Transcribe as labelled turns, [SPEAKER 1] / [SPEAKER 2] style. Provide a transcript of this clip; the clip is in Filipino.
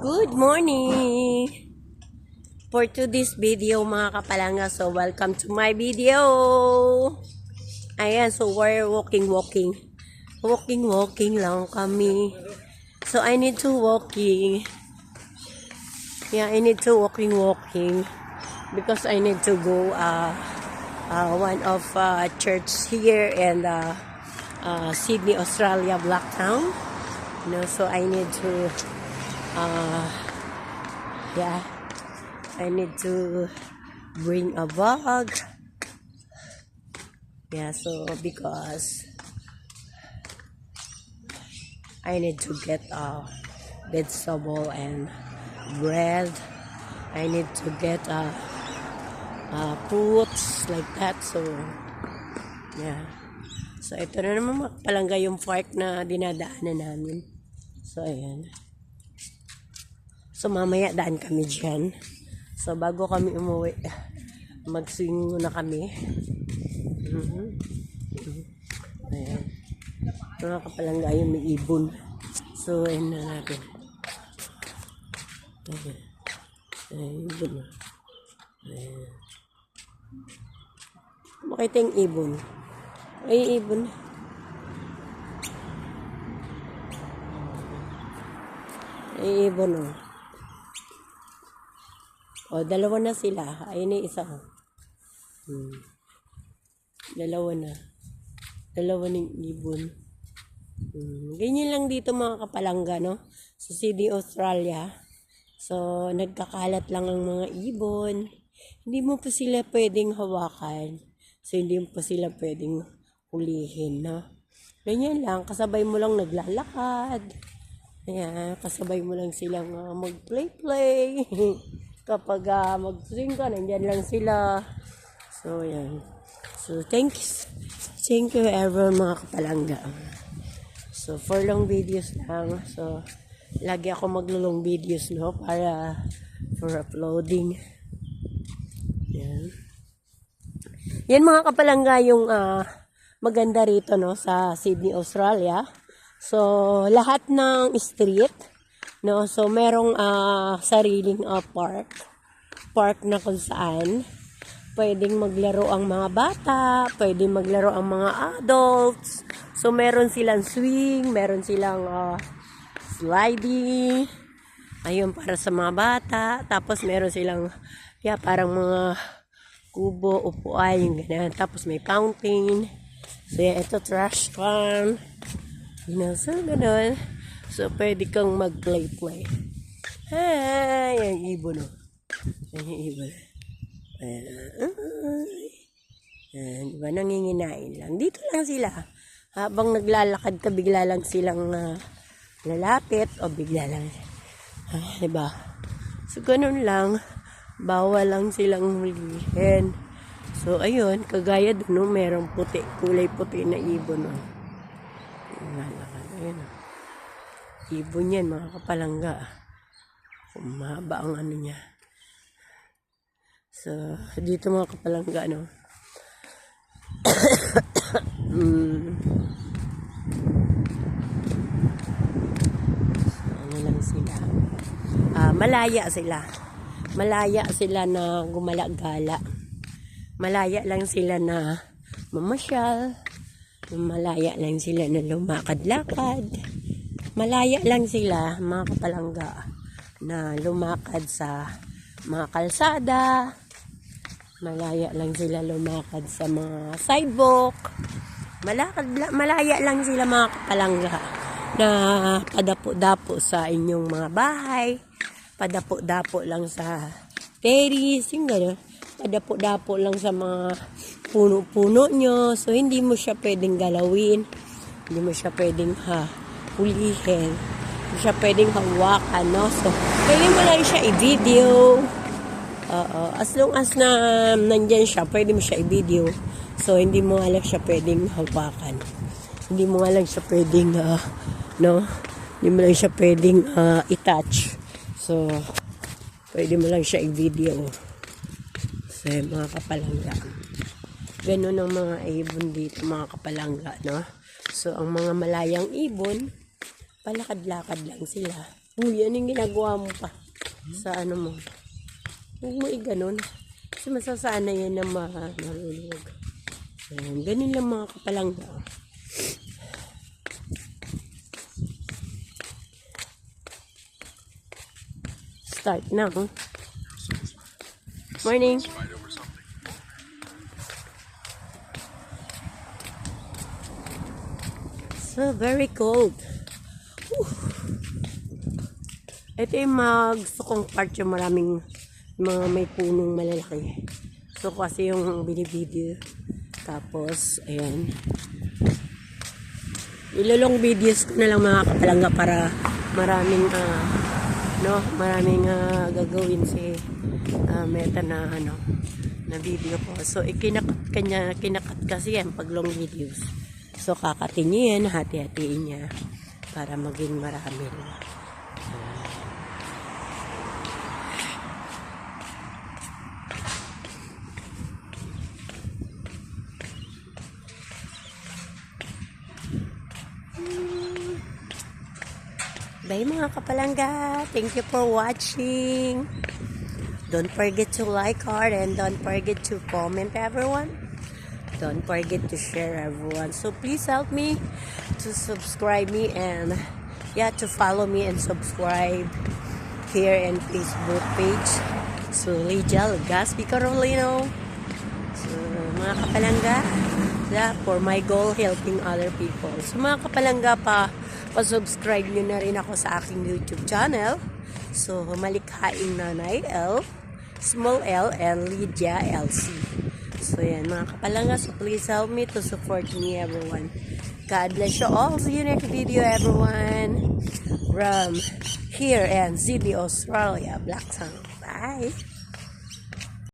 [SPEAKER 1] Good morning! For today's video mga kapalanga, so welcome to my video! Ayan, so we're walking lang kami. So I need to walking. Yeah, I need to walking because I need to go one of church here in Sydney, Australia, Blacktown. So I need to yeah, I need to bring a bag. Yeah, so because I need to get vegetable and bread. I need to get fruits like that. So yeah. So ito na naman makapalangga yung park na dinadaanan namin. So ayan. So mamaya daan kami dyan. So bago kami umuwi, mag-swing muna kami. Ayan. Mga kapalangga yung may ibon. So ayan na natin. Ayan. Ayan, ibon na. Ayan. Makita yung ibon. Ay, ibon. Ay, ibon o. O, dalawa na sila. Ayun na isa. Dalawa na. Dalawa ng ibon. Ganyan lang dito mga kapalangga, no? Sa Sydney, Australia. So, nagkakalat lang ang mga ibon. Hindi mo pa sila pwedeng hawakan. So, hindi mo pa sila pwedeng hulihin, no? Ganyan lang. Kasabay mo lang naglalakad. Ayan, kasabay mo lang silang mag-play. Kapag mag-swing ka, nandyan lang sila. So, ayan. So, thank you everyone mga kapalangga. So, for long videos lang. So, lagi ako maglulong videos, no? Para for uploading. Ayan. Yan mga kapalangga yung maganda rito, no? Sa Sydney, Australia. So, lahat ng street, no? So, merong sariling park na kung saan pwedeng maglaro ang mga bata, pwedeng maglaro ang mga adults. So, meron silang swing, meron silang sliding, ayun, para sa mga bata. Tapos, meron silang, parang mga kubo, upuan, yung ganyan. Tapos, may fountain. So, ito, trash can. So, ganun. So, pwede kang mag-play. Ay, ang ibon, oh. Ang ibon. Ayan, diba, nanginginain lang. Dito lang sila. Habang naglalakad ka, bigla lang silang lalapit o bigla lang. Diba? So, ganun lang. Bawal lang silang hulihin. So, ayun, kagaya dun, no, merong puti, kulay puti na ibon, oh. Ayan, oh. Ibon yan, mga kapalangga. Mahaba ang ano niya. So, dito mga kapalangga, no. Ano lang sila. Malaya sila. Malaya sila na gumala-gala. Malaya lang sila na mamasyal. Malaya lang sila na lumakad-lakad. Malaya lang sila, mga kapalangga, na lumakad sa mga kalsada. Malaya lang sila lumakad sa mga sidewalk. Malaya lang sila, mga kapalangga, na padapo-dapo sa inyong mga bahay. Padapo-dapo lang sa terrace, yung gano'n. Padapo-dapo lang sa mga puno-puno nyo. So, hindi mo siya pwedeng galawin. Hindi mo siya pwedeng hulihin. Hindi siya pwedeng hawakan, no? So, pwede mo lang siya i-video. As long as na nandyan siya, pwede mo siya i-video. So, hindi mo lang siya pwedeng hawakan. Hindi mo lang siya pwedeng, no? Hindi mo lang siya pwedeng i-touch. So, pwede mo lang siya i-video. So, mga kapalangga. Ganun ang mga ibon dito, mga kapalangga, no? So, ang mga malayang ibon, palakad-lakad lang sila. Uy, ano yung ginagawa mo pa sa ano mo? Huwag mo i-ganon. Kasi masasana yan na marulog. Ayan, ganun lang mga kapalangga. Start na. Huh? Morning. So, very cold. Ito yung gusto kong part yung maraming mga may punong malalaki. So, kasi yung binibideo. Tapos, ayan. Ilolong videos ko na lang mga kapalangga para maraming, maraming gagawin si Meta na, na video ko. So, kinakat kasi yan pag long videos. So, kakatin niya yan, hati-hatiin niya para maging marami. Bye mga kapalangga. Thank you for watching. Don't forget to like hard and don't forget to comment everyone. Don't forget to share everyone. So please help me to subscribe me and to follow me and subscribe here in Facebook page. So Lydia Legaspi Carolino. So mga kapalangga, for my goal helping other people. So mga kapalangga pa-subscribe nyo na rin ako sa aking YouTube channel. So, Malikhaing Nanay L, small L, and Lydia LC. So, yan mga kapalangga. So, please help me to support me, everyone. God bless you all. See you next video, everyone. From here and Sydney, Australia, Black Sound. Bye!